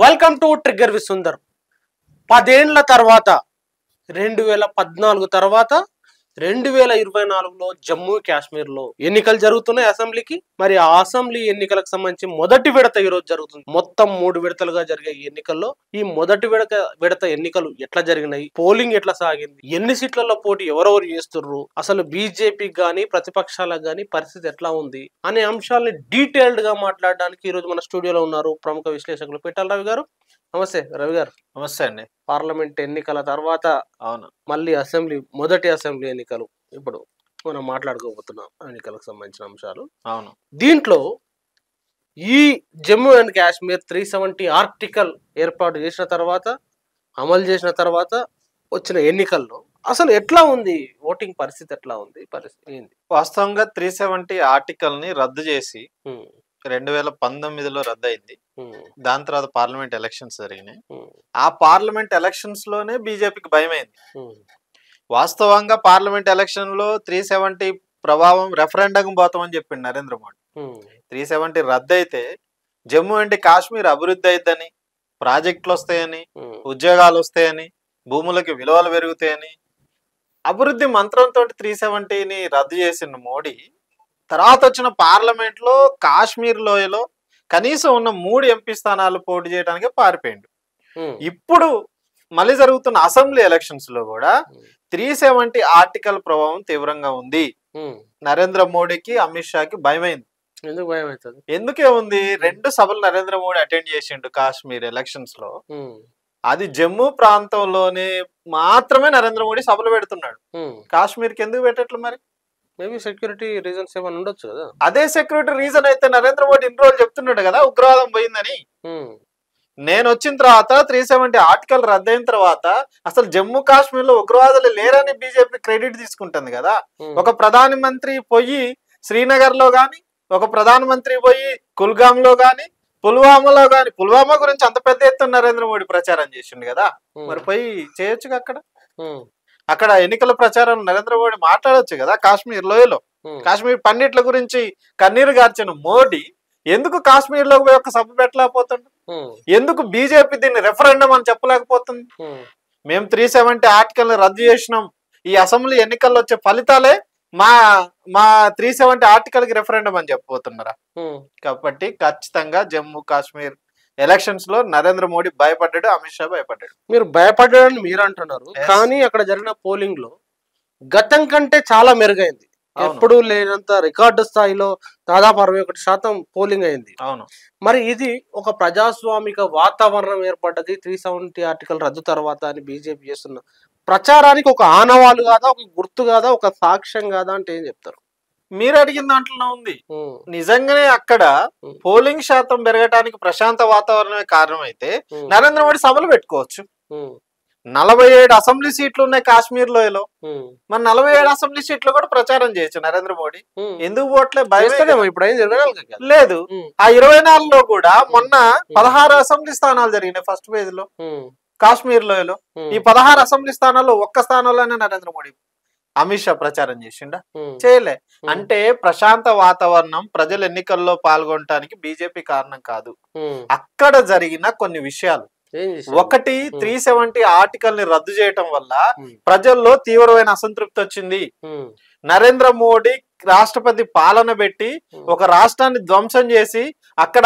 Welcome to trigger with Sundar. 10 ఏళ్ల తర్వాత 2014 తర్వాత 2024లో జమ్మూ కాశ్మీర్లో ఎన్నికలు జరుగుతున్నాయి అసెంబ్లీకి. మరి ఆ అసెంబ్లీ ఎన్నికలకు సంబంధించి మొదటి విడత ఈ రోజు జరుగుతుంది. మొత్తం 3 విడతలుగా జరిగే ఈ ఎన్నికల్లో ఈ మొదటి విడత ఎన్నికలు ఎట్లా జరిగినాయి, పోలింగ్ ఎట్లా సాగింది, ఎన్ని సీట్లలో పోటీ ఎవరెవరు చేస్తుర్రు, అసలు బీజేపీకి గానీ ప్రతిపక్షాలకు గానీ పరిస్థితి ఎట్లా ఉంది అనే అంశాలని డీటెయిల్డ్ గా మాట్లాడడానికి ఈ రోజు మన స్టూడియోలో ఉన్నారు ప్రముఖ విశ్లేషకులు పిట్టల రవి గారు. నమస్తే రవి గారు. నమస్తే అండి. పార్లమెంట్ ఎన్నికల తర్వాత అవును, మళ్ళీ మొదటి అసెంబ్లీ ఎన్నికలు ఇప్పుడు మనం మాట్లాడుకోబోతున్నాం, ఎన్నికలకు సంబంధించిన అంశాలు. అవును, దీంట్లో ఈ జమ్మూ అండ్ కాశ్మీర్ 370 ఆర్టికల్ ఏర్పాటు చేసిన తర్వాత, అమలు చేసిన తర్వాత వచ్చిన ఎన్నికల్లో అసలు ఎట్లా ఉంది ఓటింగ్ పరిస్థితి, ఎట్లా ఉంది పరిస్థితి ఏంది? వాస్తవంగా 370 ఆర్టికల్ ని రద్దు చేసి 2019లో రద్దు అయింది. దాని తర్వాత పార్లమెంట్ ఎలక్షన్స్ జరిగినాయి. ఆ పార్లమెంట్ ఎలక్షన్స్ లోనే బీజేపీకి భయమైంది. వాస్తవంగా పార్లమెంట్ ఎలక్షన్ లో 370 ప్రభావం రెఫరెండం పోతామని చెప్పిండు నరేంద్ర మోడీ. 370 రద్దు అయితే జమ్మూ అండ్ కాశ్మీర్ అభివృద్ధి అయిద్దని, ప్రాజెక్టులు వస్తాయని, ఉద్యోగాలు వస్తాయని, భూములకి విలువలు పెరుగుతాయని అభివృద్ధి మంత్రంతో 370ని రద్దు చేసిన మోడీ తర్వాత వచ్చిన పార్లమెంట్ లో కాశ్మీర్ లోయలో కనీసం ఉన్న 3 ఎంపీ స్థానాలు పోటీ చేయడానికి పారిపోయిండు. ఇప్పుడు మళ్ళీ జరుగుతున్న అసెంబ్లీ ఎలక్షన్స్ లో కూడా 370 ఆర్టికల్ ప్రభావం తీవ్రంగా ఉంది. నరేంద్ర మోడీకి, అమిత్ షాకి భయమైంది. ఎందుకు భయం అవుతుంది? ఎందుకే ఉంది, 2 సభలు నరేంద్ర మోడీ అటెండ్ చేసిండు కాశ్మీర్ ఎలక్షన్స్ లో. అది జమ్మూ ప్రాంతంలోనే మాత్రమే నరేంద్ర మోడీ సభలు పెడుతున్నాడు. కాశ్మీర్కి ఎందుకు పెట్టట్లు? మరి మేబీ సెక్యూరిటీ రీజన్స్ ఏమైనా ఉండొచ్చు కదా. అదే సెక్యూరిటీ రీజన్ అయితే నరేంద్ర మోడీ ఇన్ని రోజులు చెప్తున్నాడు కదా ఉగ్రవాదం పోయిందని. నేను వచ్చిన తర్వాత 370 ఆర్టికల్ రద్దయిన తర్వాత అసలు జమ్మూ కాశ్మీర్ లో ఉగ్రవాదులు లేరని బీజేపీ క్రెడిట్ తీసుకుంటుంది కదా. ఒక ప్రధానమంత్రి పోయి శ్రీనగర్ లో గాని, ఒక ప్రధానమంత్రి పోయి కుల్గామ్ లో గాని, పుల్వామాలో గాని, పుల్వామా గురించి అంత పెద్ద ఎత్తున నరేంద్ర మోడీ ప్రచారం చేసిండు కదా. మరి పోయి చేయొచ్చుగా అక్కడ ఎన్నికల ప్రచారం నరేంద్ర మోడీ మాట్లాడొచ్చు కదా. కాశ్మీర్ లోయలో కాశ్మీర్ పండిట్ల గురించి కన్నీరు గార్చిన మోడీ ఎందుకు కాశ్మీర్ లో ఒక సభ పెట్టలేకపోతుండు? ఎందుకు బీజేపీ దీన్ని రెఫరెండం అని చెప్పలేకపోతుంది? మేము 370 ఆర్టికల్ రద్దు చేసినాం, ఈ అసెంబ్లీ ఎన్నికల్లో వచ్చే ఫలితాలే మా 370 ఆర్టికల్ కి రెఫరెండం అని చెప్పబోతున్నారా? కాబట్టి ఖచ్చితంగా జమ్మూ కాశ్మీర్ ఎలక్షన్స్ లో నరేంద్ర మోడీ భయపడ్డాడు, అమిత్ షా భయపడ్డాడు. మీరు భయపడ్డాడని మీరు అంటున్నారు, కానీ అక్కడ జరిగిన పోలింగ్ లో గతం కంటే చాలా మెరుగైంది. ఎప్పుడు లేనంత రికార్డు స్థాయిలో దాదాపు 61% పోలింగ్ అయింది. అవును, మరి ఇది ఒక ప్రజాస్వామిక వాతావరణం ఏర్పడ్డది 370 ఆర్టికల్ రద్దు తర్వాత అని బీజేపీ చేస్తున్న ప్రచారానికి ఒక ఆనవాలు కాదా, ఒక గుర్తు కాదా, ఒక సాక్ష్యం కాదా అంటే ఏం చెప్తారు? మీరు అడిగిన దాంట్లోనే ఉంది. నిజంగానే అక్కడ పోలింగ్ శాతం పెరగటానికి ప్రశాంత వాతావరణమే కారణం అయితే నరేంద్ర మోడీ సభలు పెట్టుకోవచ్చు. 47 అసెంబ్లీ సీట్లు ఉన్నాయి కాశ్మీర్ లోయలో. మరి 47 అసెంబ్లీ సీట్లు కూడా ప్రచారం చేయొచ్చు నరేంద్ర మోడీ. ఎందుకు పోవట్లే? భయం ఇప్పుడు లేదు. ఆ 24లో కూడా మొన్న 16 అసెంబ్లీ స్థానాలు జరిగినాయి ఫస్ట్ ఫేజ్ లో కాశ్మీర్ లోయలో. ఈ 16 అసెంబ్లీ స్థానాల్లో ఒక్క స్థానంలోనే నరేంద్ర మోడీ, అమిత్ షా ప్రచారం చేసిండా? చేయలే. అంటే ప్రశాంత వాతావరణం, ప్రజలు ఎన్నికల్లో పాల్గొనడానికి బీజేపీ కారణం కాదు. అక్కడ జరిగిన కొన్ని విషయాలు. ఒకటి, 370 ఆర్టికల్ ని రద్దు చేయటం వల్ల ప్రజల్లో తీవ్రమైన అసంతృప్తి వచ్చింది. నరేంద్ర మోడీ రాష్ట్రపతి పాలన పెట్టి ఒక రాష్ట్రాన్ని ధ్వంసం చేసి అక్కడ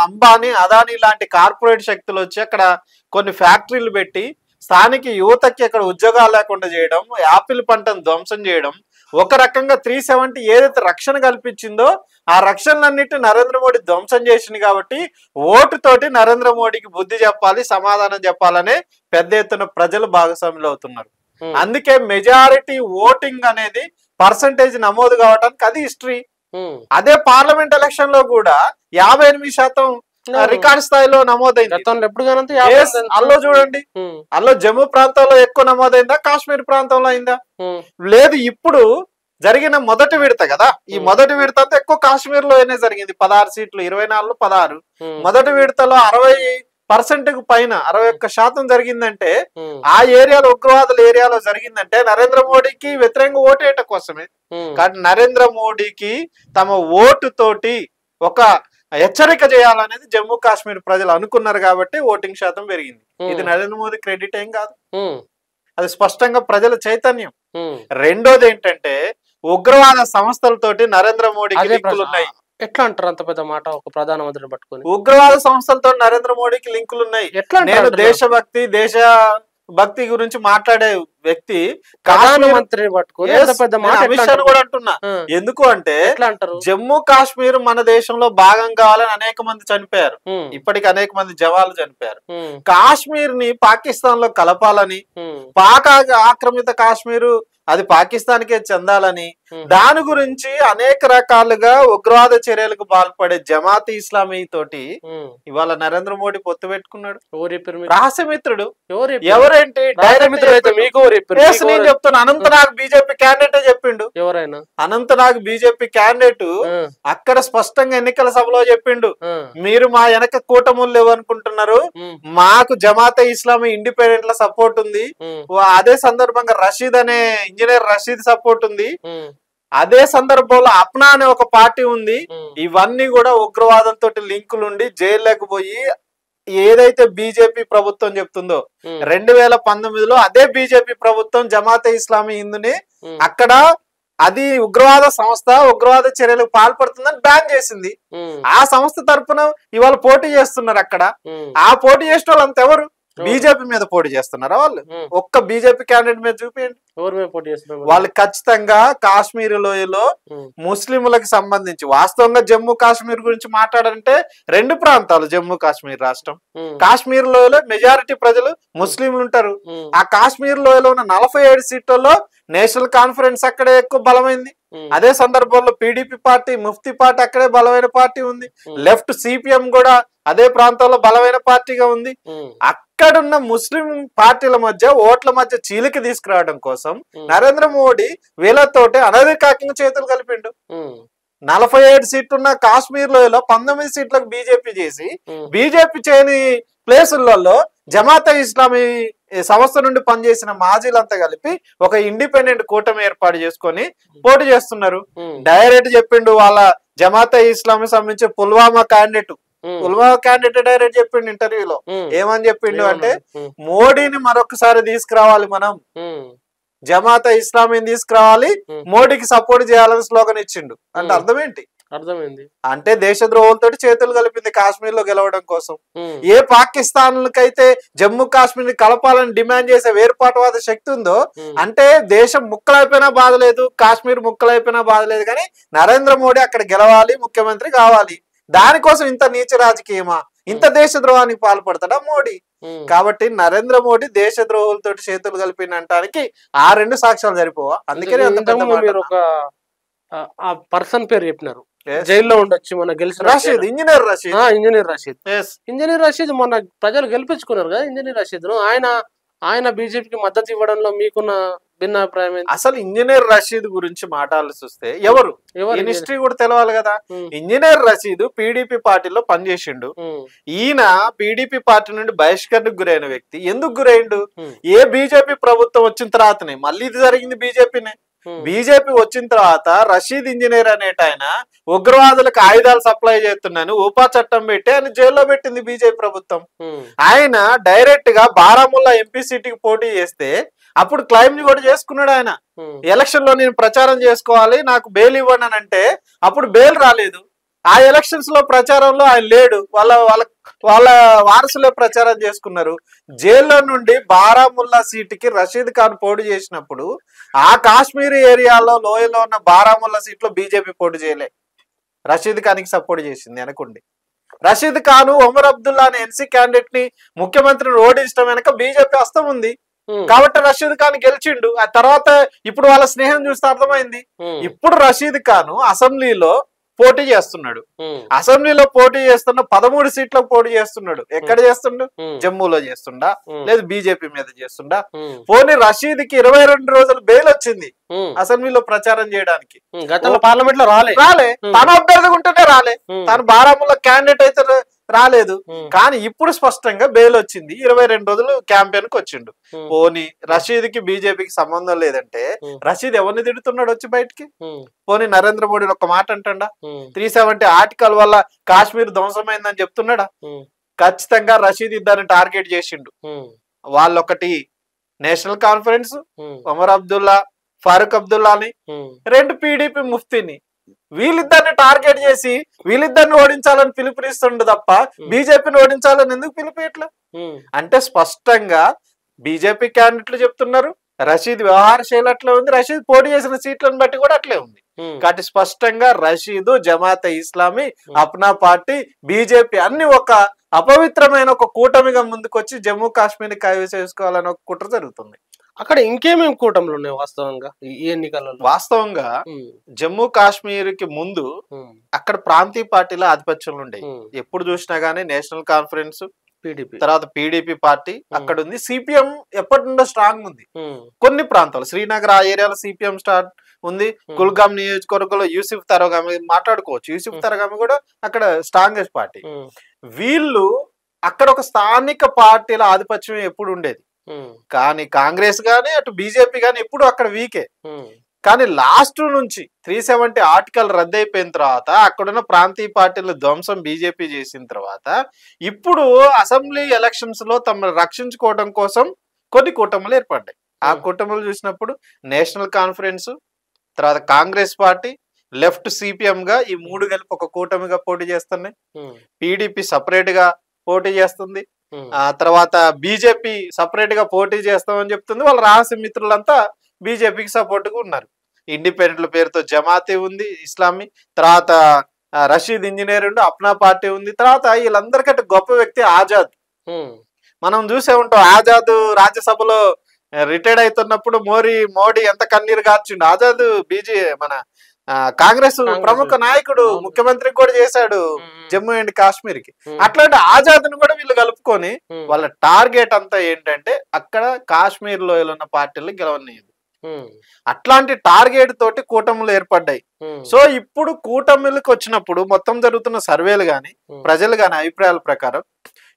అంబానీ, అదానీ లాంటి కార్పొరేట్ శక్తులు వచ్చి అక్కడ కొన్ని ఫ్యాక్టరీలు పెట్టి స్థానిక యువతకి అక్కడ ఉద్యోగాలు లేకుండా చేయడం, యాపిల్ పంటను ధ్వంసం చేయడం, ఒక రకంగా 370 ఏదైతే రక్షణ కల్పించిందో ఆ రక్షణలన్నిటి నరేంద్ర మోడీ ధ్వంసం చేసింది. కాబట్టి ఓటుతోటి నరేంద్ర మోడీకి బుద్ధి చెప్పాలి, సమాధానం చెప్పాలనే పెద్ద ఎత్తున ప్రజలు భాగస్వాములు అవుతున్నారు. అందుకే మెజారిటీ ఓటింగ్ అనేది పర్సంటేజ్ నమోదు కావడానికి అది హిస్టరీ. అదే పార్లమెంట్ ఎలక్షన్ లో కూడా 58% రికార్డ్ స్థాయిలో నమోదైంది. అల్లో చూడండి, అల్లో జమ్మూ ప్రాంతంలో ఎక్కువ నమోదైందా, కాశ్మీర్ ప్రాంతంలో అయిందా? లేదు. ఇప్పుడు జరిగిన మొదటి విడత కదా, ఈ మొదటి విడత అంతా ఎక్కువ కాశ్మీర్ లోనే జరిగింది. 16 సీట్లు, 24లో 16. మొదటి విడతలో 60% పైన 61% జరిగిందంటే ఆ ఏరియాలో, ఉగ్రవాదుల ఏరియాలో జరిగిందంటే నరేంద్ర మోడీకి వ్యతిరేకంగా ఓటేయటం కోసమే. కానీ నరేంద్ర మోడీకి తమ ఓటు తోటి ఒక హెచ్చరిక చేయాలనేది జమ్మూ కాశ్మీర్ ప్రజలు అనుకున్నారు కాబట్టి ఓటింగ్ శాతం పెరిగింది. ఇది నరేంద్ర మోదీ క్రెడిట్ ఏం కాదు, అది స్పష్టంగా ప్రజల చైతన్యం. రెండోది ఏంటంటే ఉగ్రవాద సంస్థలతోటి నరేంద్ర మోడీకి లింకులు ఉన్నాయి. ఎట్లా అంటారు అంత పెద్ద మాట ఒక ప్రధానమంత్రిని పట్టుకొని? ఉగ్రవాద సంస్థలతో నరేంద్ర మోడీకి లింకులు ఉన్నాయి. నేను దేశభక్తి దేశ భక్తి గురించి మాట్లాడే వ్యక్తి ప్రధానమంత్రిని పట్టుకొని అమిత్ షా కూడా అంటున్నా. ఎందుకు అంటే జమ్మూ కాశ్మీర్ మన దేశంలో భాగం కావాలని అనేక మంది చనిపోయారు, ఇప్పటికి అనేక మంది జవాన్లు చనిపోయారు. కాశ్మీర్ ని పాకిస్తాన్ లో కలపాలని, పాక్ ఆక్రమిత కాశ్మీరు అది పాకిస్తాన్కే చెందాలని, దాని గురించి అనేక రకాలుగా ఉగ్రవాద చర్యలకు పాల్పడే జమాత్ ఇస్లామీ తోటి ఇవాళ నరేంద్ర మోడీ పొత్తు పెట్టుకున్నాడు. రహస్యమిత్రుడు ఎవరేంటి? నేను చెప్తున్నా, అనంతనాగ్ బీజేపీ క్యాండిడేట్ చెప్పిండు. ఎవరైనా అనంతనాగ్ బీజేపీ క్యాండిడేట్ అక్కడ స్పష్టంగా ఎన్నికల సభలో చెప్పిండు, మీరు మా వెనక కూటములు లేవనుకుంటున్నారు, మాకు జమాతే ఇస్లామీ ఇండిపెండెంట్ ల సపోర్ట్ ఉంది. అదే సందర్భంగా రషీద్ అనే ఇంజనీర్ రషీద్ సపోర్ట్ ఉంది. అదే సందర్భంలో అప్నా అనే ఒక పార్టీ ఉంది. ఇవన్నీ కూడా ఉగ్రవాదంతో లింకులుండి జైల్లోకి పోయి ఏదైతే బీజేపీ ప్రభుత్వం చెప్తుందో 2019లో అదే బీజేపీ ప్రభుత్వం జమాతే ఇస్లామీ హిందుని అక్కడ అది ఉగ్రవాద సంస్థ, ఉగ్రవాద చర్యలకు పాల్పడుతుందని బ్యాన్ చేసింది. ఆ సంస్థ తరఫున ఇవాళ పోటీ చేస్తున్నారు. అక్కడ ఆ పోటీ చేసిన వాళ్ళంతా ఎవరు? బీజేపీ మీద పోటీ చేస్తున్నారా వాళ్ళు? ఒక్క బీజేపీ క్యాండిడేట్ మీద చూపించండి. వాళ్ళు ఖచ్చితంగా కాశ్మీర్ లోయలో ముస్లింలకు సంబంధించి, వాస్తవంగా జమ్మూ కాశ్మీర్ గురించి మాట్లాడాలంటే రెండు ప్రాంతాలు జమ్మూ కాశ్మీర్ రాష్ట్రం. కాశ్మీర్ లోయలో మెజారిటీ ప్రజలు ముస్లింలు ఉంటారు. ఆ కాశ్మీర్ లోయలో ఉన్న 47 సీట్లలో నేషనల్ కాన్ఫరెన్స్ అక్కడే ఎక్కువ బలమైంది. అదే సందర్భంలో పీడీపీ పార్టీ, ముఫ్తీ పార్టీ అక్కడే బలమైన పార్టీ ఉంది. లెఫ్ట్ సిపిఎం కూడా అదే ప్రాంతంలో బలమైన పార్టీగా ఉంది. అక్కడున్న ముస్లిం పార్టీల మధ్య ఓట్ల మధ్య చీలిక తీసుకురావడం కోసం నరేంద్ర మోడీ వీళ్ళతోటి అనధికారికంగా చేతులు కలిపిండు. 47 సీట్లున్న కాశ్మీర్ లో 19 సీట్లకు బీజేపీ చేసి, బీజేపీ చేయని ప్లేసులలో జమాతే ఇస్లామీ సంస్థ నుండి పనిచేసిన మాజీలంతా కలిపి ఒక ఇండిపెండెంట్ కూటమి ఏర్పాటు చేసుకొని పోటీ చేస్తున్నారు. డైరెక్ట్ చెప్పిండు వాళ్ళ జమాతే ఇస్లామీ సంబంధించి పుల్వామా క్యాండిడేట్ డైరెక్ట్ చెప్పిండు ఇంటర్వ్యూలో. ఏమని చెప్పిండు అంటే, మోడీని మరొకసారి తీసుకురావాలి, మనం జమాతే ఇస్లామీని తీసుకురావాలి, మోడీకి సపోర్ట్ చేయాలని స్లోగన్ ఇచ్చిండు. అంటే అర్థమేంటి? అర్థమైంది అంటే దేశద్రోహులతో చేతులు కలిపింది కాశ్మీర్ లో గెలవడం కోసం. ఏ పాకిస్తాన్లకైతే జమ్మూ కాశ్మీర్ ని కలపాలని డిమాండ్ చేసే వేర్పాటువాద శక్తి ఉందో, అంటే దేశం ముక్కలైపోయినా బాధ లేదు, కాశ్మీర్ ముక్కలైపోయినా బాధ లేదు, కానీ నరేంద్ర మోడీ అక్కడ గెలవాలి, ముఖ్యమంత్రి కావాలి. దానికోసం ఇంత నీచ రాజకీయమా, ఇంత దేశద్రోహానికి పాల్పడతాడా మోడీ? కాబట్టి నరేంద్ర మోడీ దేశద్రోహులతో చేతులు కలిపినటానికి ఆ రెండు సాక్ష్యాలు సరిపోవా? అందుకనే మీరు ఒక పర్సన్ పేరు చెప్పినారు, జైల్లో ఉండొచ్చు మన గెలిచిన రషీద్, ఇంజనీర్ రషీద్ మొన్న ప్రజలు గెలిపించుకున్నారు కదా ఇంజనీర్ రషీద్ ను. ఆయన బీజేపీకి మద్దతు ఇవ్వడంలో మీకున్న భిన్నాభిప్రాయం ఏంటి? అసలు ఇంజనీర్ రషీద్ గురించి మాట్లాడాల్సి వస్తే ఎవరు హిస్టరీ కూడా తెలవాలి కదా. ఇంజనీర్ రషీద్ పీడీపీ పార్టీలో పనిచేసిండు. ఈయన పీడీపీ పార్టీ నుండి బహిష్కరణకు గురైన వ్యక్తి. ఎందుకు గురైండు? ఏ బీజేపీ ప్రభుత్వం వచ్చిన తర్వాతనే మళ్ళీ ఇది జరిగింది బీజేపీనే. బీజేపీ వచ్చిన తర్వాత రషీద్ ఇంజనీర్ అనేట ఆయన ఉగ్రవాదులకు ఆయుధాలు సప్లై చేస్తున్నాను ఉపా చట్టం పెట్టి ఆయన జైల్లో పెట్టింది బీజేపీ ప్రభుత్వం. ఆయన డైరెక్ట్ గా బారాముల్లా ఎంపీ సీటుకి పోటీ చేస్తే అప్పుడు క్లైమ్ కూడా చేసుకున్నాడు. ఆయన ఎలక్షన్ లో నేను ప్రచారం చేసుకోవాలి, నాకు బెయిల్ ఇవ్వండి అని అంటే అప్పుడు బెయిల్ రాలేదు. ఆ ఎలక్షన్స్ లో ప్రచారంలో ఆయన లేడు, వాళ్ళ వారసులే ప్రచారం చేసుకున్నారు. జైల్లో నుండి బారాముల్లా సీటుకి రషీద్ ఖాన్ పోటీ చేసినప్పుడు ఆ కాశ్మీర్ ఏరియాలో లోయలో ఉన్న బారాముల్లా సీట్లో బీజేపీ పోటీ చేయలే, రషీద్ ఖాన్ కి సపోర్ట్ చేసింది అనుకోండి. రషీద్ ఖాన్ ఒమర్ అబ్దుల్లా అనే ఎన్సీ క్యాండిడేట్ ని ముఖ్యమంత్రిని ఓడించడం వెనక బీజేపీ హస్తం ఉంది కాబట్టి రషీద్ ఖాన్ గెలిచిండు. ఆ తర్వాత ఇప్పుడు వాళ్ళ స్నేహం చూస్తే అర్థమైంది. ఇప్పుడు రషీద్ ఖాన్ అసెంబ్లీలో పోటీ చేస్తున్నాడు. అసెంబ్లీలో పోటీ చేస్తున్న 13 సీట్లకు పోటీ చేస్తున్నాడు. ఎక్కడ చేస్తుండు? జమ్మూలో చేస్తుండా, లేదు బీజేపీ మీద చేస్తుండా? పోనీ రషీద్ కి 22 రోజులు బెయిల్ వచ్చింది అసెంబ్లీలో ప్రచారం చేయడానికి. గతంలో పార్లమెంట్ లో రాలే. తన అభ్యర్థిగా ఉంటేనే రాలే. తను బారాముల్లా క్యాండిడేట్ అయితే రాలేదు. కానీ ఇప్పుడు స్పష్టంగా బెయిల్ వచ్చింది, 22 రోజులు క్యాంపెయిన్ కి వచ్చిండు. పోనీ రషీద్ కి బీజేపీకి సంబంధం లేదంటే రషీద్ ఎవరిని తిడుతున్నాడు వచ్చి బయటికి? పోనీ నరేంద్ర మోడీ ఒక మాట అంటాడా? 370 ఆర్టికల్ వల్ల కాశ్మీర్ ధ్వంసమైందని చెప్తున్నాడా? ఖచ్చితంగా రషీద్ ఇద్దరిని టార్గెట్ చేసిండు. వాళ్ళొకటి నేషనల్ కాన్ఫరెన్స్, ఒమర్ అబ్దుల్లా, ఫారూక్ అబ్దుల్లాని, 2 పీడీపీ ముఫ్తీని, వీళ్ళిద్దరిని టార్గెట్ చేసి వీళ్ళిద్దరిని ఓడించాలని పిలుపునిస్తుండు తప్ప బీజేపీని ఓడించాలని ఎందుకు పిలిపేట్లా? అంటే స్పష్టంగా బీజేపీ క్యాండిడేట్లు చెప్తున్నారు రషీద్ వ్యవహార శైలి అట్లే ఉంది, రషీద్ పోటీ చేసిన సీట్లను బట్టి కూడా అట్లే ఉంది. కాబట్టి స్పష్టంగా రషీద్, జమాత్ ఇస్లామీ, అప్నా పార్టీ, బీజేపీ అన్ని ఒక అపవిత్రమైన ఒక కూటమిగా ముందుకొచ్చి జమ్మూ కాశ్మీర్ ని కైవసం చేసుకోవాలని ఒక కుట్ర జరుగుతుంది. అక్కడ ఇంకేమేమి కూటములు ఉన్నాయి వాస్తవంగా ఈ ఎన్నికలలో? వాస్తవంగా జమ్మూ కాశ్మీర్ కి ముందు అక్కడ ప్రాంతీయ పార్టీల ఆధిపత్యంలో ఉండే. ఎప్పుడు చూసినా గానీ నేషనల్ కాన్ఫరెన్స్, పీడీపీ, తర్వాత పీడీపీ పార్టీ అక్కడ ఉంది. సిపిఎం ఎప్పటి నుండో స్ట్రాంగ్ ఉంది. కొన్ని ప్రాంతాలు శ్రీనగర్ ఆ ఏరియాలో సిపిఎం స్టార్ట్ ఉంది. కుల్గాం నియోజకవర్గంలో యూసుఫ్ తరగామి మాట్లాడుకోవచ్చు. యూసుఫ్ తరగామి కూడా అక్కడ స్ట్రాంగెస్ట్ పార్టీ. వీళ్ళు అక్కడ ఒక స్థానిక పార్టీల ఆధిపత్యం ఎప్పుడు ఉండేది. కానీ కాంగ్రెస్ గానీ అటు బీజేపీ గానీ ఎప్పుడు అక్కడ వీకే. కానీ లాస్ట్ నుంచి 370 ఆర్టికల్ రద్దయిపోయిన తర్వాత అక్కడున్న ప్రాంతీయ పార్టీల ధ్వంసం బీజేపీ చేసిన తర్వాత ఇప్పుడు అసెంబ్లీ ఎలక్షన్స్ లో తమను రక్షించుకోవడం కోసం కొన్ని కూటములు ఏర్పడ్డాయి. ఆ కూటములు చూసినప్పుడు నేషనల్ కాన్ఫరెన్స్, తర్వాత కాంగ్రెస్ పార్టీ, లెఫ్ట్ సిపిఎం గా ఈ 3 కలిపి ఒక కూటమిగా పోటీ చేస్తున్నాయి. పీడీపీ సపరేట్ గా పోటీ చేస్తుంది. ఆ తర్వాత బీజేపీ సపరేట్ గా పోటీ చేస్తామని చెప్తుంది. వాళ్ళ రహస్య మిత్రులంతా బీజేపీకి సపోర్ట్ గా ఉన్నారు. ఇండిపెండెంట్ల పేరుతో జమాతే ఉంది, ఇస్లామీ, తర్వాత రషీద్ ఇంజనీర్ ఉండి, అప్నా పార్టీ ఉంది. తర్వాత వీళ్ళందరికంటే గొప్ప వ్యక్తి ఆజాద్. మనం చూసే ఉంటాం ఆజాద్ రాజ్యసభలో రిటైర్డ్ అవుతున్నప్పుడు మోడీ ఎంత కన్నీరు కార్చిండు. ఆజాద్ మన కాంగ్రెస్ ప్రముఖ నాయకుడు, ముఖ్యమంత్రికి కూడా చేశాడు జమ్మూ అండ్ కాశ్మీర్ కి. అట్లాంటి ఆజాద్ ను కూడా వీళ్ళు కలుపుకొని వాళ్ళ టార్గెట్ అంతా ఏంటంటే అక్కడ కాశ్మీర్ లోయలో ఉన్న పార్టీలు గెలవనీయదు. అట్లాంటి టార్గెట్ తోటి కూటములు ఏర్పడ్డాయి. సో ఇప్పుడు కూటమిలకు వచ్చినప్పుడు మొత్తం జరుగుతున్న సర్వేలు గాని ప్రజలు గాని అభిప్రాయాల ప్రకారం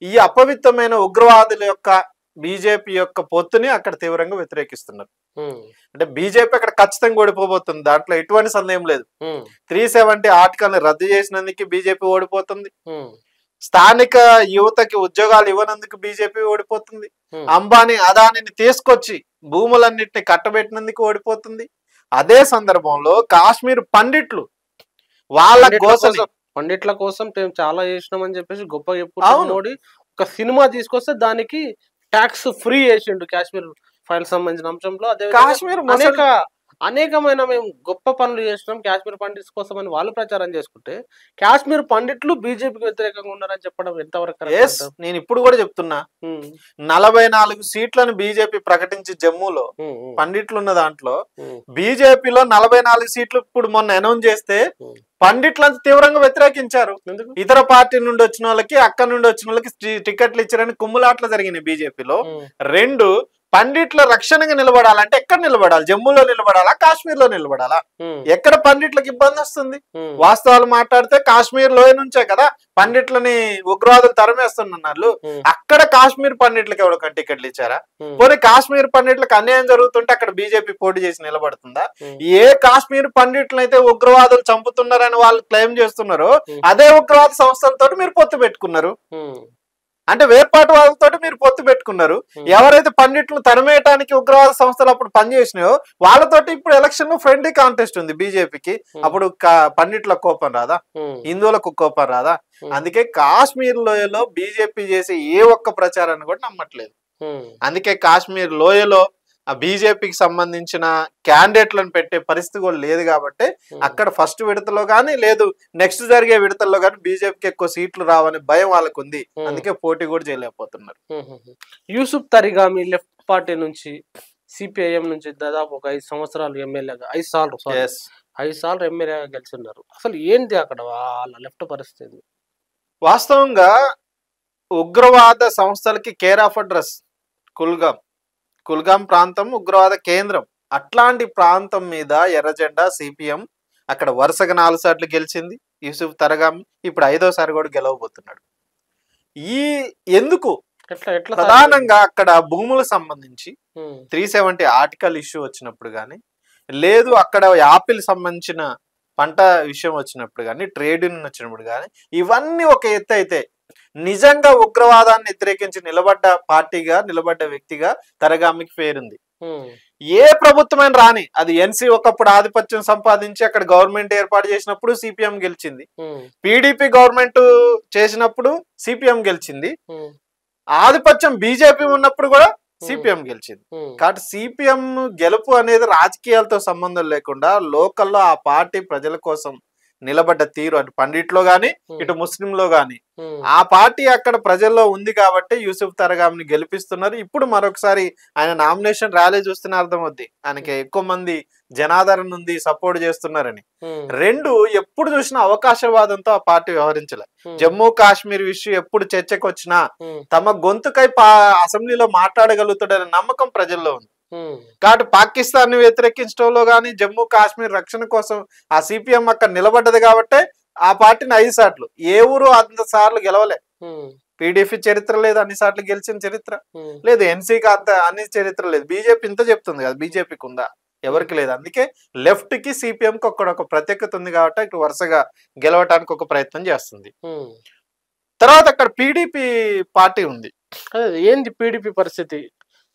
ఈ అపవిత్రమైన ఉగ్రవాదుల యొక్క బీజేపీ యొక్క పొత్తుని అక్కడ తీవ్రంగా వ్యతిరేకిస్తున్నారు. అంటే బీజేపీ అక్కడ ఖచ్చితంగా ఓడిపోబోతుంది, దాంట్లో ఎటువంటి సందేహం లేదు. 370 ఆర్టికల్ ని రద్దు చేసినందుకు బీజేపీ ఓడిపోతుంది. స్థానిక యువతకి ఉద్యోగాలు ఇవ్వనందుకు బీజేపీ ఓడిపోతుంది. అంబానీ అదానిని తీసుకొచ్చి భూములన్నిటిని కట్టబెట్టినందుకు ఓడిపోతుంది. అదే సందర్భంలో కాశ్మీర్ పండిట్లు వాళ్ళ పండిట్ల కోసం మేము చాలా చేసినామని చెప్పేసి గొప్ప చెప్పుకుంటున్నాడు మోడీ. ఒక సినిమా తీసుకొస్తే దానికి ట్యాక్స్ ఫ్రీ చేసిండు కాశ్మీర్ ఫైల్ సంబంధించిన అంశంలో. అదే కాశ్మీర్ అనేకమైన మేము గొప్ప పనులు చేసినాం కాశ్మీర్ పండిట్స్ కోసం అని వాళ్ళు ప్రచారం చేసుకుంటే కాశ్మీర్ పండిట్లు బీజేపీకి వ్యతిరేకంగా ఉన్నారని చెప్పడం ఎంతవరకు? నేను ఇప్పుడు కూడా చెప్తున్నా, 44 సీట్లను బీజేపీ ప్రకటించి జమ్మూలో పండిట్లు ఉన్న దాంట్లో బీజేపీలో 44 సీట్లు ఇప్పుడు మొన్న అనౌన్స్ చేస్తే పండిట్లంతా తీవ్రంగా వ్యతిరేకించారు. ఇతర పార్టీ నుండి వచ్చిన వాళ్ళకి, అక్కడ నుండి వచ్చిన వాళ్ళకి టికెట్లు ఇచ్చారని కుమ్ములాట్లు జరిగినాయి బీజేపీలో. 2 పండిట్ల రక్షణగా నిలబడాలంటే ఎక్కడ నిలబడాలి? జమ్మూలో నిలబడాలా, కాశ్మీర్ లో నిలబడాలా? ఎక్కడ పండిట్లకు ఇబ్బంది వస్తుంది? వాస్తవాలు మాట్లాడితే కాశ్మీర్ లోయ నుంచే కదా పండిట్లని ఉగ్రవాదులు తరిమేస్తున్నారు. అక్కడ కాశ్మీర్ పండిట్లకు ఎవరికైనా టికెట్లు ఇచ్చారా? పోనీ కాశ్మీర్ పండిట్లకు అన్యాయం జరుగుతుంటే అక్కడ బీజేపీ పోటీ చేసి నిలబడుతుందా? ఏ కాశ్మీర్ పండిట్లను అయితే ఉగ్రవాదులు చంపుతున్నారని వాళ్ళు క్లెయిమ్ చేస్తున్నారో అదే ఉగ్రవాద సంస్థలతో మీరు పొత్తు పెట్టుకున్నారు. అంటే వేర్పాటువాదులతో మీరు పొత్తు పెట్టుకున్నారు. ఎవరైతే పండిట్లు తరిమేయటానికి ఉగ్రవాద సంస్థలు అప్పుడు పనిచేసినాయో వాళ్ళతోటి ఇప్పుడు ఎలక్షన్ లో ఫ్రెండ్లీ కాంటెస్ట్ ఉంది బీజేపీకి. అప్పుడు పండిట్ల కోపం రాదా? హిందువులకు కోపం రాదా? అందుకే కాశ్మీర్ లోయలో బీజేపీ చేసే ఏ ఒక్క ప్రచారాన్ని కూడా నమ్మట్లేదు. అందుకే కాశ్మీర్ లోయలో ఆ బీజేపీకి సంబంధించిన క్యాండిడేట్లను పెట్టే పరిస్థితి కూడా లేదు. కాబట్టి అక్కడ ఫస్ట్ విడతలో కానీ లేదు నెక్స్ట్ జరిగే విడతల్లో కానీ బీజేపీకి ఎక్కువ సీట్లు రావని భయం వాళ్ళకు ఉంది. అందుకే పోటీ కూడా చేయలేకపోతున్నారు. యూసుఫ్ తరిగామి లెఫ్ట్ పార్టీ నుంచి సిపిఐఎం నుంచి దాదాపు ఒక 5 సంవత్సరాలు ఎమ్మెల్యేగా 5 సార్లు ఎమ్మెల్యేగా గెలిచిన్నారు. అసలు ఏంటి అక్కడ వాళ్ళ లెఫ్ట్ పరిస్థితి? వాస్తవంగా ఉగ్రవాద సంస్థలకి కేర్ ఆఫ్ అడ్రస్ కుల్గాం ప్రాంతం ఉగ్రవాద కేంద్రం. అట్లాంటి ప్రాంతం మీద ఎర్రజెండా సిపిఎం అక్కడ వరుసగా 4 సార్లు గెలిచింది. యూసుఫ్ తరగామి ఇప్పుడు 5వ సారి కూడా గెలవబోతున్నాడు. ఈ ఎందుకు ఎట్లా ఎట్లా ప్రధానంగా అక్కడ భూములకు సంబంధించి 370 ఆర్టికల్ ఇష్యూ వచ్చినప్పుడు కానీ, లేదు అక్కడ యాపిల్ సంబంధించిన పంట విషయం వచ్చినప్పుడు కానీ, ట్రేడ్ యూనియన్ వచ్చినప్పుడు కానీ, ఇవన్నీ ఒక ఎత్తు అయితే నిజంగా ఉగ్రవాదాన్ని వ్యతిరేకించి నిలబడ్డ పార్టీగా నిలబడ్డ వ్యక్తిగా తరగామికి పేరుంది. ఏ ప్రభుత్వమైన రాని, అది ఎన్సీ ఒకప్పుడు ఆధిపత్యం సంపాదించి అక్కడ గవర్నమెంట్ ఏర్పాటు చేసినప్పుడు సిపిఎం గెలిచింది, పీడీపీ గవర్నమెంట్ చేసినప్పుడు సిపిఎం గెలిచింది, ఆధిపత్యం బీజేపీ ఉన్నప్పుడు కూడా సిపిఎం గెలిచింది. కాబట్టి సిపిఎం గెలుపు అనేది రాజకీయాలతో సంబంధం లేకుండా లోకల్లో ఆ పార్టీ ప్రజల కోసం నిలబడ్డ తీరు, అటు పండిట్లో గాని ఇటు ముస్లింలో గాని ఆ పార్టీ అక్కడ ప్రజల్లో ఉంది కాబట్టి యూసుఫ్ తరగామిని గెలిపిస్తున్నారు. ఇప్పుడు మరొకసారి ఆయన నామినేషన్ ర్యాలీ చూస్తున్న అర్థం అవుద్ది ఆయనకి ఎక్కువ మంది జనాదరణ ఉంది, సపోర్ట్ చేస్తున్నారని. రెండు, ఎప్పుడు చూసినా అవకాశవాదంతో ఆ పార్టీ వ్యవహరించలే. జమ్మూ కాశ్మీర్ విషయం ఎప్పుడు చర్చకు వచ్చినా తమ గొంతుకై అసెంబ్లీలో మాట్లాడగలుగుతాడనే నమ్మకం ప్రజల్లో ఉంది. కాబట్టి పాకిస్తాన్ ని వ్యతిరేకించడంలో గాని, జమ్మూ కాశ్మీర్ రక్షణ కోసం ఆ సిపిఎం అక్కడ నిలబడ్డది కాబట్టి ఆ పార్టీని 5 సార్లు, ఏ ఊరు అంత సార్లు గెలవలే. పీడీపీ చరిత్ర లేదు అన్ని సార్లు గెలిచిన చరిత్ర లేదు, ఎన్సీకి అంత అన్ని చరిత్ర లేదు. బీజేపీ ఇంత చెప్తుంది కదా, బీజేపీకి ఉందా? ఎవరికి లేదు. అందుకే లెఫ్ట్ కి సిపిఎం కి ఒక ప్రత్యేకత ఉంది కాబట్టి ఇటు వరుసగా గెలవటానికి ఒక ప్రయత్నం చేస్తుంది. తర్వాత అక్కడ పీడీపీ పార్టీ ఉంది. ఏంది పీడీపీ పరిస్థితి?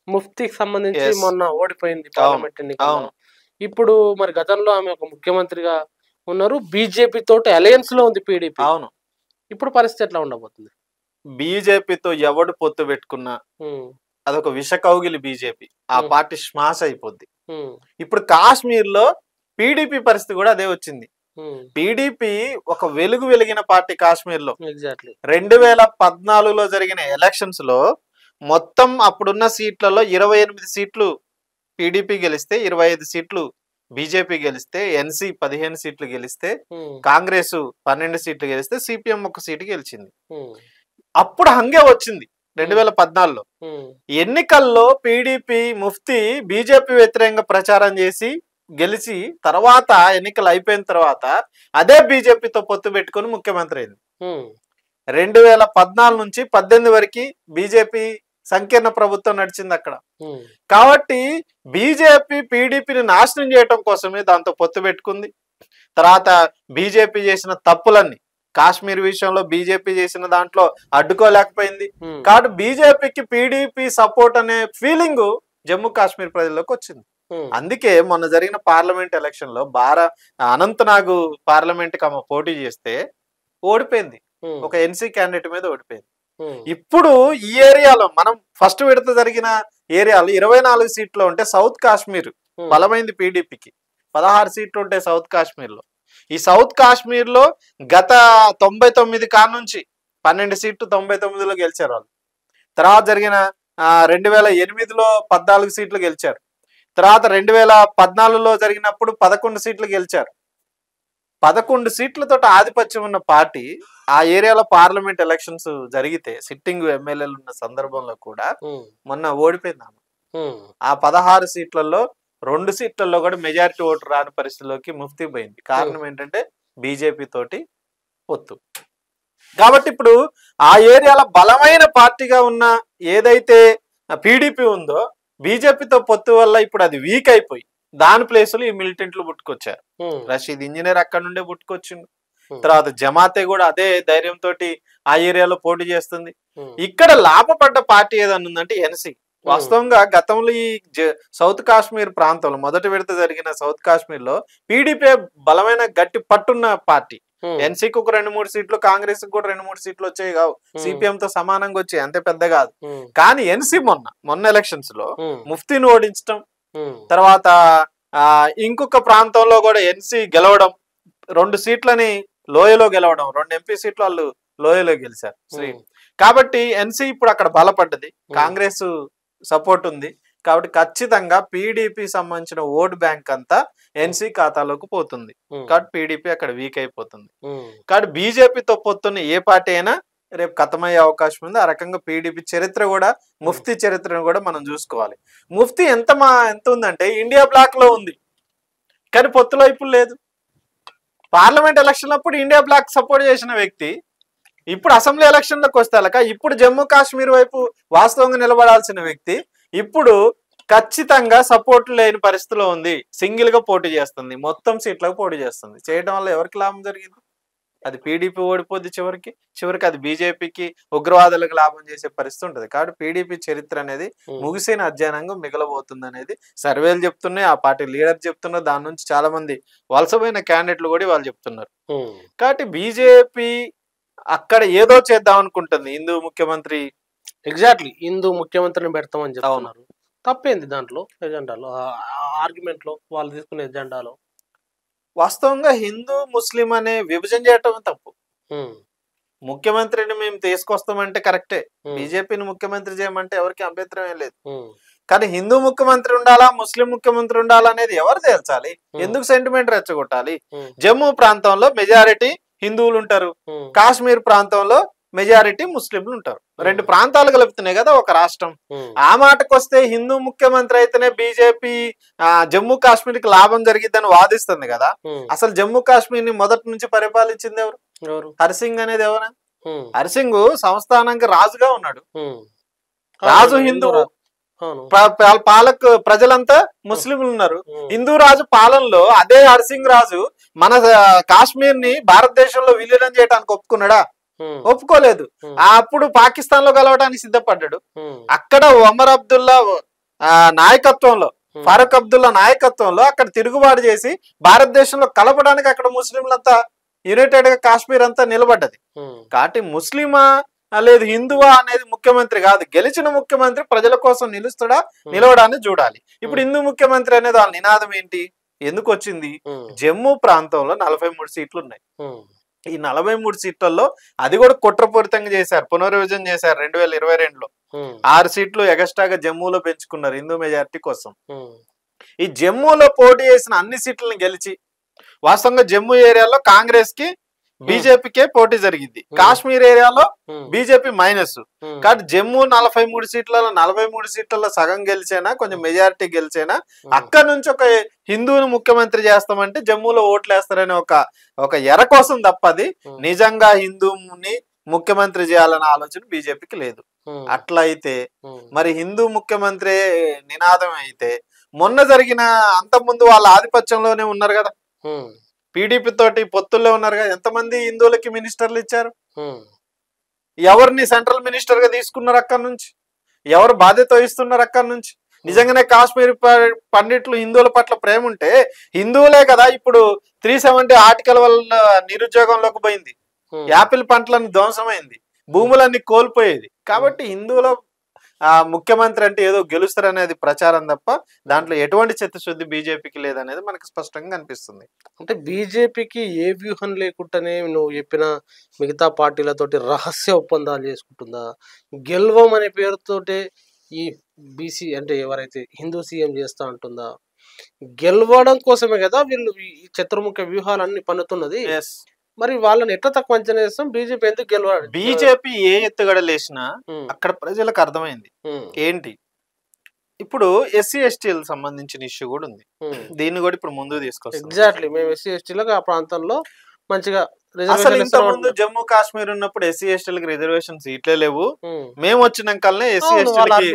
ముఫ్తీకి సంబంధించి మొన్న ఓడిపోయింది పార్లమెంట్ ఎన్నికల్లో. ఇప్పుడు మరి గతంలో ఆమె ఒక ముఖ్యమంత్రిగా ఉన్నారు, బీజేపీ తోటి అలయన్స్ లో ఉంది పీడీపీ. అవును, ఇప్పుడు పరిస్థితి ఎట్లా ఉండబోతుంది? బీజేపీతో ఎవడు పొత్తు పెట్టుకున్నా అదొక విష కౌగిలి బీజేపీ, ఆ పార్టీ స్మాష్ అయిపోద్ది. ఇప్పుడు కాశ్మీర్ లో పీడీపీ పరిస్థితి కూడా అదే వచ్చింది. పీడీపీ ఒక వెలిగిన పార్టీ కాశ్మీర్ లో. 2014లో జరిగిన ఎలక్షన్స్ లో మొత్తం అప్పుడున్న సీట్లలో 28 సీట్లు పీడీపీ గెలిస్తే, 25 సీట్లు బీజేపీ గెలిస్తే, ఎన్సీ 15 సీట్లు గెలిస్తే, కాంగ్రెస్ 12 సీట్లు గెలిస్తే, సిపిఎం 1 సీటు గెలిచింది. అప్పుడు హంగే వచ్చింది 2014లో. ఎన్నికల్లో పీడీపీ ముఫ్తీ బీజేపీ వ్యతిరేకంగా ప్రచారం చేసి గెలిచి తర్వాత ఎన్నికలు అయిపోయిన తర్వాత అదే బీజేపీతో పొత్తు పెట్టుకుని ముఖ్యమంత్రి అయింది. 2014 నుంచి 18 వరకు బీజేపీ సంకీర్ణ ప్రభుత్వం నడిచింది అక్కడ. కాబట్టి బీజేపీ పీడీపీని నాశనం చేయటం కోసమే దాంతో పొత్తు పెట్టుకుంది. తర్వాత బీజేపీ చేసిన తప్పులన్నీ కాశ్మీర్ విషయంలో బీజేపీ చేసిన దాంట్లో అడ్డుకోలేకపోయింది. కాబట్టి బీజేపీకి పీడీపీ సపోర్ట్ అనే ఫీలింగ్ జమ్మూ కాశ్మీర్ ప్రజల్లోకి వచ్చింది. అందుకే మొన్న జరిగిన పార్లమెంట్ ఎలక్షన్ లో అనంతనాగ్ పార్లమెంట్ కి ఆమె పోటీ చేస్తే ఓడిపోయింది, ఒక ఎన్సీ క్యాండిడేట్ మీద ఓడిపోయింది. ఇప్పుడు ఈ ఏరియాలో మనం ఫస్ట్ విడత జరిగిన ఏరియాలో 24 సీట్లు ఉంటే సౌత్ కాశ్మీర్ బలమైంది పీడీపీకి, 16 సీట్లు ఉంటాయి సౌత్ కాశ్మీర్ లో. ఈ సౌత్ కాశ్మీర్ లో గత 99 కాడ నుంచి 12 సీట్లు 99లో గెలిచారు వాళ్ళు. తర్వాత జరిగిన 2008లో 14 సీట్లు గెలిచారు. తర్వాత 2014లో జరిగినప్పుడు 11 సీట్లు గెలిచారు. 11 సీట్లతో ఆధిపత్యం ఉన్న పార్టీ ఆ ఏరియాలో పార్లమెంట్ ఎలక్షన్స్ జరిగితే సిట్టింగ్ ఎమ్మెల్యేలు ఉన్న సందర్భంలో కూడా మొన్న ఓడిపోయింది ఆమె. ఆ 16 సీట్లలో 2 సీట్లలో కూడా మెజారిటీ ఓటు రాని పరిస్థితిలోకి ముఫ్తీ పోయింది. కారణం ఏంటంటే బీజేపీ తోటి పొత్తు. కాబట్టి ఇప్పుడు ఆ ఏరియాలో బలమైన పార్టీగా ఉన్న ఏదైతే పీడీపీ ఉందో బీజేపీతో పొత్తు వల్ల ఇప్పుడు అది వీక్ అయిపోయి దాని ప్లేస్ లో ఈ మిలిటెంట్లు పుట్టుకొచ్చారు. రషీద్ ఇంజనీర్ అక్కడ నుండే పుట్టుకొచ్చిండు. తర్వాత జమాతే కూడా అదే ధైర్యంతో ఆ ఏరియాలో పోటీ చేస్తుంది. ఇక్కడ లాభపడ్డ పార్టీ ఏదన్నా ఉందంటే ఎన్సీ. వాస్తవంగా గతంలో ఈ సౌత్ కాశ్మీర్ ప్రాంతంలో మొదటి విడత జరిగిన సౌత్ కాశ్మీర్ లో పీడీపీ బలమైన గట్టి పట్టున్న పార్టీ. ఎన్సీకి ఒక 2-3 సీట్లు, కాంగ్రెస్ కి కూడా 2-3 సీట్లు వచ్చాయి కావు, సిపిఎం తో సమానంగా వచ్చాయి, అంతే పెద్ద కాదు. కానీ ఎన్సీ మొన్న ఎలక్షన్స్ లో ముఫ్తీని ఓడించడం, తర్వాత ఇంకొక ప్రాంతంలో కూడా ఎన్సీ గెలవడం, 2 సీట్లని లోయలో గెలవడం, 2 ఎంపీ సీట్లు వాళ్ళు లోయలో గెలిచారు శ్రీ. కాబట్టి ఎన్సీ ఇప్పుడు అక్కడ బలపడ్డది, కాంగ్రెస్ సపోర్ట్ ఉంది. కాబట్టి ఖచ్చితంగా పీడీపీ సంబంధించిన ఓట్ బ్యాంక్ అంతా ఎన్సీ ఖాతాలోకి పోతుంది. కాబట్టి పీడీపీ అక్కడ వీక్ అయిపోతుంది. కాబట్టి బీజేపీతో పొత్తున్న ఏ పార్టీ అయినా రేపు ఖతమయ్యే అవకాశం ఉంది. ఆ రకంగా పీడీపీ చరిత్ర కూడా, ముఫ్తీ చరిత్రను కూడా మనం చూసుకోవాలి. ముఫ్తీ ఎంత ఉందంటే ఇండియా బ్లాక్ లో ఉంది కానీ పొత్తులో ఇప్పుడు లేదు. పార్లమెంట్ ఎలక్షన్ అప్పుడు ఇండియా బ్లాక్ సపోర్ట్ చేసిన వ్యక్తి ఇప్పుడు అసెంబ్లీ ఎలక్షన్లకు వస్తే ఇప్పుడు జమ్మూ కాశ్మీర్ వైపు వాస్తవంగా నిలబడాల్సిన వ్యక్తి ఇప్పుడు ఖచ్చితంగా సపోర్ట్ లేని పరిస్థితిలో ఉంది. సింగిల్ గా పోటీ చేస్తుంది, మొత్తం సీట్లకు పోటీ చేస్తుంది. చేయడం వల్ల ఎవరికి లాభం జరిగింది? అది పీడీపీ ఓడిపోద్ది, చివరికి అది బీజేపీకి ఉగ్రవాదులకు లాభం చేసే పరిస్థితి ఉంటుంది. కాబట్టి పీడీపీ చరిత్ర అనేది ముగిసిన అధ్యయనంగా మిగలబోతుంది అనేది సర్వేలు చెప్తున్నాయి, ఆ పార్టీ లీడర్ చెప్తున్నారు, దాని నుంచి చాలా మంది వలసపోయిన క్యాండిడేట్లు కూడా వాళ్ళు చెప్తున్నారు. కాబట్టి బీజేపీ అక్కడ ఏదో చేద్దాం అనుకుంటుంది. హిందూ ముఖ్యమంత్రి, ఎగ్జాక్ట్లీ హిందూ ముఖ్యమంత్రిని పెడతామని చెప్తున్నారు. తప్పేంది దాంట్లో ఎజెండాలో, ఆర్గ్యుమెంట్ లో వాళ్ళు తీసుకునే ఎజెండాలో? వాస్తవంగా హిందూ ముస్లిం అనే విభజన చేయటం తప్పు. ముఖ్యమంత్రిని మేము తీసుకొస్తామంటే కరెక్టే, బీజేపీని ముఖ్యమంత్రి చేయమంటే ఎవరికి అభ్యంతరం ఏం లేదు. కానీ హిందూ ముఖ్యమంత్రి ఉండాలా, ముస్లిం ముఖ్యమంత్రి ఉండాలా అనేది ఎవరు తేల్చాలి? ఎందుకు సెంటిమెంట్ రెచ్చగొట్టాలి? జమ్మూ ప్రాంతంలో మెజారిటీ హిందువులు ఉంటారు, కాశ్మీర్ ప్రాంతంలో మెజారిటీ ముస్లింలు ఉంటారు. రెండు ప్రాంతాలు కలుపుతున్నాయి కదా ఒక రాష్ట్రం. ఆ మాటకు వస్తే హిందూ ముఖ్యమంత్రి అయితేనే బీజేపీ జమ్మూ కాశ్మీర్ కి లాభం జరిగిద్దని వాదిస్తుంది కదా. అసలు జమ్మూ కాశ్మీర్ ని మొదటి నుంచి పరిపాలించింది ఎవరు? హరిసింగ్ అనేది ఎవరు? హరిసింగ్ సంస్థానానికి రాజుగా ఉన్నాడు. రాజు హిందువు, పాలక్ ప్రజలంతా ముస్లింలు ఉన్నారు. హిందూ రాజు పాలనలో అదే హరిసింగ్ రాజు మన కాశ్మీర్ ని భారతదేశంలో విలీనం చేయడానికి ఒప్పుకున్నాడా? ఒప్పుకోలేదు. అప్పుడు పాకిస్తాన్ లో కలవడానికి సిద్ధపడ్డాడు. అక్కడ ఒమర్ అబ్దుల్లా నాయకత్వంలో, ఫారూక్ అబ్దుల్లా నాయకత్వంలో అక్కడ తిరుగుబాటు చేసి భారతదేశంలో కలపడానికి అక్కడ ముస్లింలంతా యునైటెడ్ గా కాశ్మీర్ అంతా నిలబడ్డది. కాబట్టి ముస్లిమా లేదు హిందువా అనేది ముఖ్యమంత్రి కాదు, గెలిచిన ముఖ్యమంత్రి ప్రజల కోసం నిలవడాన్ని చూడాలి. ఇప్పుడు హిందూ ముఖ్యమంత్రి అనేది వాళ్ళ నినాదం ఏంటి, ఎందుకు వచ్చింది? జమ్మూ ప్రాంతంలో 43 సీట్లు ఉన్నాయి. ఈ 43 సీట్లలో అది కూడా కుట్రపూరితంగా చేశారు, పునర్విభజన చేశారు 2022లో. 6 సీట్లు ఎగస్ట్రాగా జమ్మూలో పెంచుకున్నారు హిందూ మెజారిటీ కోసం. ఈ జమ్మూలో పోటీ చేసిన అన్ని సీట్లను గెలిచి, వాస్తవంగా జమ్మూ ఏరియాలో కాంగ్రెస్ కి బీజేపీకే పోటీ జరిగింది, కాశ్మీర్ ఏరియాలో బీజేపీ మైనస్. కాబట్టి జమ్మూ 43 సీట్లలో సగం గెలిచేనా, కొంచెం మెజారిటీ గెలిచేనా, అక్కడ నుంచి ఒక హిందువుని ముఖ్యమంత్రి చేస్తామంటే జమ్మూలో ఓట్లు వేస్తారనే ఒక ఎర కోసం తప్పది నిజంగా హిందువుని ముఖ్యమంత్రి చేయాలన్న ఆలోచన బీజేపీకి లేదు. అట్లయితే మరి హిందూ ముఖ్యమంత్రి నినాదం అయితే, మొన్న జరిగిన అంతకుముందు వాళ్ళ ఆధిపత్యంలోనే ఉన్నారు కదా, పీడీపీ తోటి పొత్తుల్లో ఉన్నారు కదా, ఎంతమంది హిందువులకి మినిస్టర్లు ఇచ్చారు? ఎవరిని సెంట్రల్ మినిస్టర్ గా తీసుకున్నారు? అక్కడి నుంచి ఎవరు బాధ్యత వహిస్తున్నారు? అక్కడి నుంచి నిజంగానే కాశ్మీర్ పండిట్లు హిందువుల పట్ల ప్రేమ ఉంటే, హిందువులే కదా ఇప్పుడు 370 ఆర్టికల్ వల్ల నిరుద్యోగంలోకి పోయింది, యాపిల్ పంటలన్నీ ధ్వంసమైంది, భూములన్నీ కోల్పోయేది. కాబట్టి హిందువుల ముఖ్యమంత్రి అంటే ఏదో గెలుస్తారనేది ప్రచారం తప్ప దాంట్లో ఎటువంటి చిత్తశుద్ధి బీజేపీకి లేదనేది మనకు స్పష్టంగా కనిపిస్తుంది. అంటే బీజేపీకి ఏ వ్యూహం లేకుండానే నువ్వు చెప్పిన మిగతా పార్టీలతోటి రహస్య ఒప్పందాలు చేసుకుంటుందా? గెలవం అనే పేరుతోటే ఈ బీసీ అంటే ఎవరైతే హిందూ సీఎం చేస్తా అంటుందా? గెలవడం కోసమే కదా వీళ్ళు ఈ చతుర్ముఖ వ్యూహాలన్నీ పన్నుతున్నది. మరి వాళ్ళని ఎట్లా తక్కువ అంచనా చేస్తాం? బీజేపీ ఎందుకు గెలవాలి? బీజేపీ ఏ ఎత్తుగడలేసినా అక్కడ ప్రజలకు అర్థమైంది ఏంటి. ఇప్పుడు ఎస్సీ ఎస్టీలకు సంబంధించిన ఇష్యూ కూడా ఉంది, దీన్ని కూడా ఇప్పుడు ముందు తీసుకొస్తాం. ఎగ్జాక్ట్లీ, మేము ఎస్సీ ఎస్టీలకు ఆ ప్రాంతంలో మంచిగా అసలు ఇంత ముందు జమ్మూ కాశ్మీర్ ఉన్నప్పుడు ఎస్సీ ఎస్టీలకు రిజర్వేషన్ సీట్లే లేవు, మేము వచ్చినాకనే ఎస్సీ ఎస్టీలకి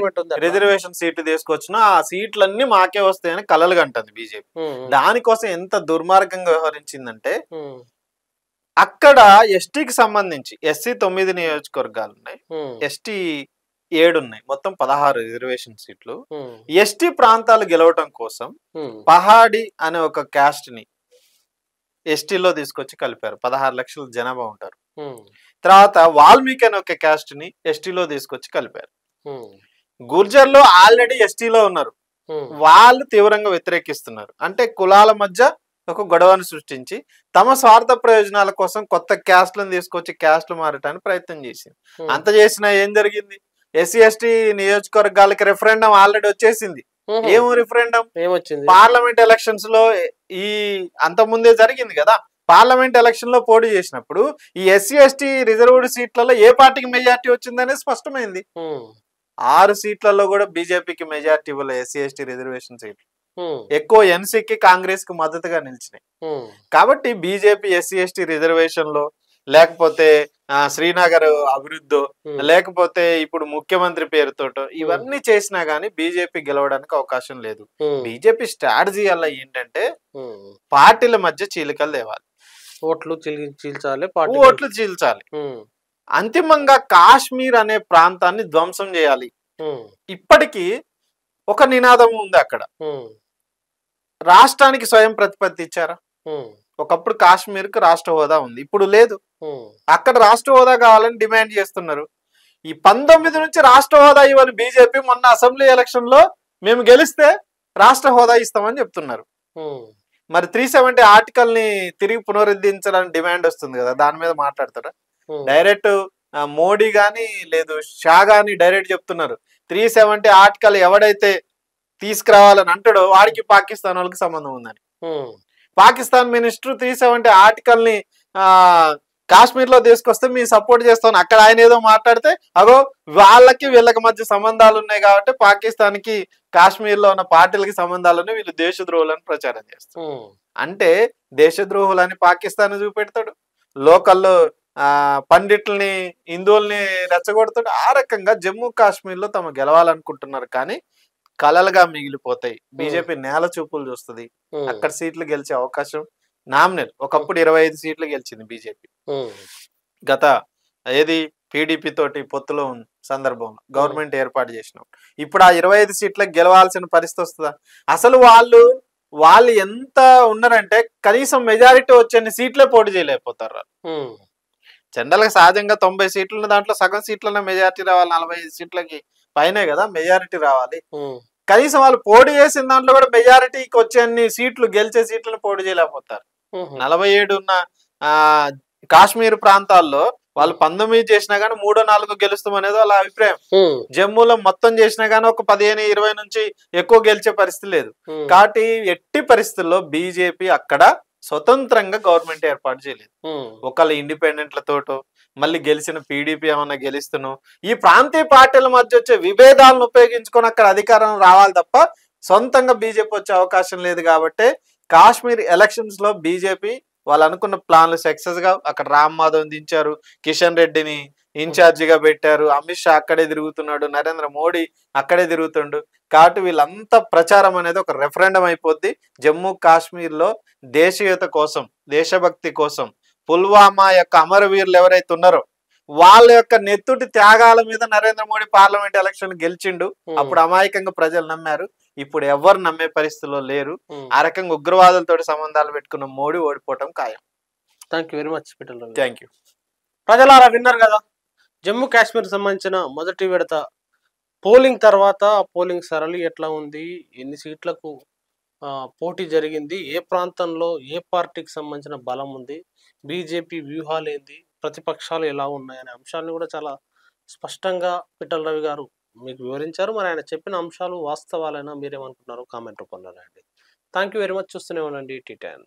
రిజర్వేషన్ సీట్లు తీసుకొచ్చినా ఆ సీట్లన్నీ మాకే వస్తాయని కలలు కంటుంది బీజేపీ. దానికోసం ఎంత దుర్మార్గంగా వ్యవహరించిందంటే, అక్కడ ఎస్టీకి సంబంధించి ఎస్సీ 9 నియోజకవర్గాలు ఉన్నాయి, ఎస్టీ 7 ఉన్నాయి, మొత్తం 16 రిజర్వేషన్ సీట్లు. ఎస్టీ ప్రాంతాలు గెలవటం కోసం పహాడి అనే ఒక క్యాస్ట్ ని ఎస్టీలో తీసుకొచ్చి కలిపారు. 16 లక్షల జనాభా ఉంటారు. తర్వాత వాల్మీకి అనే ఒక క్యాస్ట్ ని ఎస్టీలో తీసుకొచ్చి కలిపారు. గుర్జర్లో ఆల్రెడీ ఎస్టీలో ఉన్నారు, వాళ్ళు తీవ్రంగా వ్యతిరేకిస్తున్నారు. అంటే కులాల మధ్య ఒక గొడవను సృష్టించి తమ స్వార్థ ప్రయోజనాల కోసం కొత్త క్యాస్ట్లను తీసుకొచ్చి క్యాస్ట్లు మారటానికి ప్రయత్నం చేసింది. అంత చేసినా ఏం జరిగింది? ఎస్సీ ఎస్టీ నియోజకవర్గాలకి రెఫరెండం ఆల్రెడీ వచ్చేసింది. ఏమో రెఫరెండం? పార్లమెంట్ ఎలక్షన్స్ లో ఈ అంత ముందే జరిగింది కదా. పార్లమెంట్ ఎలక్షన్ లో పోటీ చేసినప్పుడు ఈ ఎస్సీ ఎస్టీ రిజర్వ్డ్ సీట్లలో ఏ పార్టీకి మెజార్టీ వచ్చిందనేది స్పష్టమైంది. 6 సీట్లలో కూడా బీజేపీకి మెజార్టీ ఇవ్వలేదు ఎస్సీ ఎస్టీ రిజర్వేషన్ సీట్లు. ఎక్కువ ఎన్సీకి కాంగ్రెస్ కి మద్దతుగా నిలిచినాయి. కాబట్టి బీజేపీ ఎస్సీ ఎస్టీ రిజర్వేషన్ లో లేకపోతే శ్రీనగర్ అభివృద్ధి, లేకపోతే ఇప్పుడు ముఖ్యమంత్రి పేరుతోటో ఇవన్నీ చేసినా గానీ బీజేపీ గెలవడానికి అవకాశం లేదు. బీజేపీ స్ట్రాటజీ వల్ల ఏంటంటే పార్టీల మధ్య చీలికలు తేవాలి, ఓట్లు చీల్చాలి, ఓట్లు చీల్చాలి. అంతిమంగా కాశ్మీర్ అనే ప్రాంతాన్ని ధ్వంసం చేయాలి. ఇప్పటికీ ఒక నినాదం ఉంది అక్కడ. రాష్ట్రానికి స్వయం ప్రతిపత్తి ఇచ్చారా? ఒకప్పుడు కాశ్మీర్ కు రాష్ట్ర హోదా ఉంది, ఇప్పుడు లేదు. అక్కడ రాష్ట్ర హోదా కావాలని డిమాండ్ చేస్తున్నారు. ఈ 19 నుంచి రాష్ట్ర హోదా ఇవ్వని బీజేపీ మొన్న అసెంబ్లీ ఎలక్షన్ లో మేము గెలిస్తే రాష్ట్ర హోదా ఇస్తామని చెప్తున్నారు. మరి 370 ఆర్టికల్ ని తిరిగి పునరుద్ధరించాలని డిమాండ్ వస్తుంది కదా, దాని మీద మాట్లాడతారా? డైరెక్ట్ మోడీ గాని లేదు షా గాని డైరెక్ట్ చెప్తున్నారు 370 ఆర్టికల్ ఎవడైతే తీసుకురావాలని అంటాడో వాడికి పాకిస్తాన్ వాళ్ళకి సంబంధం ఉందని. పాకిస్తాన్ మినిస్టర్ 370 ఆర్టికల్ ని కాశ్మీర్ లో తీసుకొస్తే మేము సపోర్ట్ చేస్తాం, అక్కడ ఆయన ఏదో మాట్లాడితే అగో వాళ్ళకి వీళ్ళకి మధ్య సంబంధాలు ఉన్నాయి కాబట్టి పాకిస్తాన్ కి కాశ్మీర్ లో ఉన్న పార్టీలకి సంబంధాలు ఉన్నాయి, వీళ్ళు దేశద్రోహులని ప్రచారం చేస్తారు. అంటే దేశద్రోహులని పాకిస్తాన్ చూపెడతాడు, లోకల్లో పండిట్లని హిందువుల్ని రెచ్చగొడతాడు. ఆ రకంగా జమ్మూ కాశ్మీర్ లో తమ గెలవాలనుకుంటున్నారు కానీ కలలుగా మిగిలిపోతాయి. బీజేపీ నేల చూపులు చూస్తుంది, అక్కడ సీట్లు గెలిచే అవకాశం నామినల్. ఒకప్పుడు 25 సీట్లు గెలిచింది బీజేపీ గత ఏది టీడీపీ తోటి పొత్తులో ఉన్న సందర్భంలో గవర్నమెంట్ ఏర్పాటు చేసినాం. ఇప్పుడు ఆ 25 సీట్లకు గెలవాల్సిన పరిస్థితి వస్తుందా? అసలు వాళ్ళు ఎంత ఉన్నారంటే కనీసం మెజారిటీ వచ్చే సీట్లే పోటీ చేయలేకపోతారు. జనరల్ గా సహజంగా 90 సీట్లున్న దాంట్లో సగం సీట్లన్న మెజారిటీ రావాలి, 45 సీట్లకి పైనే కదా మెజారిటీ రావాలి. కనీసం వాళ్ళు పోటీ చేసిన దాంట్లో కూడా మెజారిటీకి వచ్చే సీట్లు గెలిచే సీట్లను పోటీ చేయలేకపోతారు. 47 ఉన్న కాశ్మీర్ ప్రాంతాల్లో వాళ్ళు 19 చేసినా గానీ 3-4 గెలుస్తాం అనేది వాళ్ళ అభిప్రాయం. జమ్మూలో మొత్తం చేసినా గానీ ఒక 15-20 నుంచి ఎక్కువ గెలిచే పరిస్థితి లేదు. కాబట్టి ఎట్టి పరిస్థితుల్లో బీజేపీ అక్కడ స్వతంత్రంగా గవర్నమెంట్ ఏర్పాటు చేయలేదు. ఒకళ్ళ ఇండిపెండెంట్లతోటో మళ్ళీ గెలిచిన పీడీపీ ఏమన్నా గెలుస్తున్నాం, ఈ ప్రాంతీయ పార్టీల మధ్య వచ్చే విభేదాలను ఉపయోగించుకొని అక్కడ అధికారం రావాలి తప్ప సొంతంగా బీజేపీ వచ్చే అవకాశం లేదు. కాబట్టి కాశ్మీర్ ఎలక్షన్స్ లో బీజేపీ వాళ్ళు అనుకున్న ప్లాన్లు సక్సెస్ గా అక్కడ రామ్ మాధవ్ దించారు, కిషన్ రెడ్డిని ఇన్ఛార్జిగా పెట్టారు, అమిత్ షా అక్కడే తిరుగుతున్నాడు, నరేంద్ర మోడీ అక్కడే తిరుగుతుండు. కాబట్టి వీళ్ళంతా ప్రచారం అనేది ఒక రెఫరెండం అయిపోద్ది. జమ్మూ కాశ్మీర్ లో దేశీయత కోసం, దేశభక్తి కోసం పుల్వామా యొక్క అమరవీరులు ఎవరైతే ఉన్నారో వాళ్ళ యొక్క నెత్తుటి త్యాగాల మీద నరేంద్ర మోడీ పార్లమెంట్ ఎలక్షన్ గెలిచిండు. అప్పుడు అమాయకంగా ప్రజలు నమ్మారు, ఇప్పుడు ఎవరు నమ్మే పరిస్థితిలో లేరు. ఆ రకంగా ఉగ్రవాదులతో సంబంధాలు పెట్టుకున్న మోడీ ఓడిపోవటం ఖాయం. Thank you very much. Thank you. ప్రజలారా విన్నారు కదా, జమ్మూ కాశ్మీర్ సంబంధించిన మొదటి విడత పోలింగ్ తర్వాత పోలింగ్ సరళి ఎట్లా ఉంది, ఎన్ని సీట్లకు పోటీ జరిగింది, ఏ ప్రాంతంలో ఏ పార్టీకి సంబంధించిన బలం ఉంది, బీజేపీ వ్యూహాలు ఏంది, ప్రతిపక్షాలు ఎలా ఉన్నాయనే అంశాలను కూడా చాలా స్పష్టంగా పిట్టల రవి గారు మీకు వివరించారు. మరి ఆయన చెప్పిన అంశాలు వాస్తవాలైనా మీరేమనుకుంటున్నారో కామెంట్ రూపంలో రాయండి. Thank you very much. చూస్తూనే ఉండండి T10.